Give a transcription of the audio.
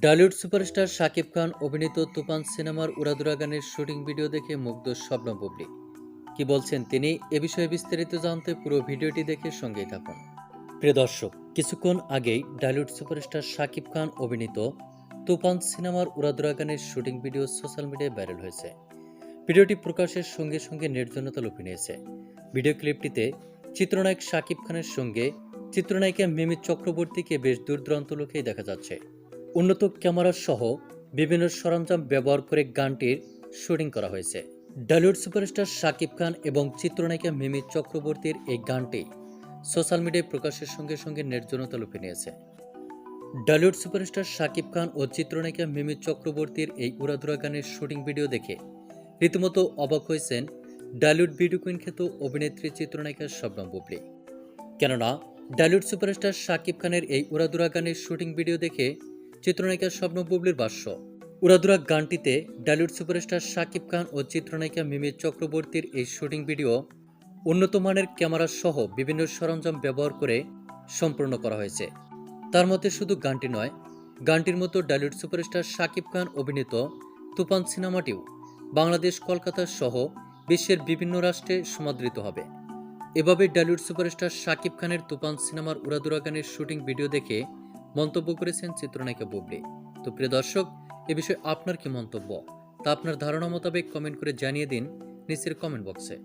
Dhallywood superstar Shakib Khan অভিনীত তুফান সিনেমার উড়াদুরা গানের শুটিং ভিডিও দেখে মুগ্ধ শবনম বুবলি। কি বলছেন তিনি এ বিষয়ে বিস্তারিত জানতে পুরো ভিডিওটি দেখে সঙ্গেই থাকুন। প্রিয় দর্শক, কিছুক্ষণ আগেই ডালিউড সুপারস্টার শাকিব খান অভিনীত তুফান সিনেমার উড়াদুরা গানের শুটিং ভিডিও সোশ্যাল মিডিয়ায় ভাইরাল হয়েছে। ভিডিওটি প্রকাশের সঙ্গে সঙ্গে নির্জনতা লুফে নিয়েছে। ভিডিও ক্লিপটিতে চিত্রনায়ক শাকিব খানের সঙ্গে চিত্রনায়িকা মিমি চক্রবর্তীকে বেশ দূর-দূরান্ত লোকেই দেখা যাচ্ছে। উন্নত ক্যামেরা সহ বিভিন্ন সরঞ্জাম ব্যবহার করে গানটির শুটিং করা হয়েছে। ডালিউড সুপারস্টার শাকিব খান এবং চিত্রনায়িকা মিমি চক্রবর্তীর এই গানটি সোশ্যাল মিডিয়ায় প্রকাশের সঙ্গে সঙ্গে নির্জনতা লুফে নিয়েছে। ডালিউড সুপারস্টার শাকিব খান ও চিত্রনায়িকা মিমি চক্রবর্তীর এই উড়াধুরা গানের শুটিং ভিডিও দেখে রীতিমতো অবাক হয়েছেন ডালিউড বিউটি কুইন খ্যাত অভিনেত্রী চিত্রনায়িকা শবনম বুবলি। কেননা ডালিউড সুপারস্টার শাকিব খানের এই উড়াদুরা গানের শুটিং ভিডিও দেখে চিত্রনায়িকা শবনম বুবলির ভাষ্য, উড়াদুরা গানটিতে ডালিউড সুপারস্টার শাকিব খান ও চিত্রনায়িকা মিমি চক্রবর্তীর এই শুটিং ভিডিও উন্নত মানের ক্যামেরা সহ বিভিন্ন সরঞ্জাম ব্যবহার করে সম্পূর্ণ করা হয়েছে। তার মধ্যে শুধু গানটি নয়, গানটির মতো ডালিউড সুপারস্টার শাকিব খান অভিনীত তুফান সিনেমাটিও বাংলাদেশ, কলকাতা সহ বিশ্বের বিভিন্ন রাষ্ট্রে সমাদৃত হবে। এভাবে ডালিউড সুপারস্টার শাকিব খানের তুফান সিনেমার উড়াদুরা গানের শুটিং ভিডিও দেখে মন্তব্য করেছেন চিত্রনায়িকা বুবলি। তো প্রিয় দর্শক, এ বিষয়ে আপনার কি মন্তব্য তা আপনার ধারণা মোতাবেক কমেন্ট করে জানিয়ে দিন নিচের কমেন্ট বক্সে।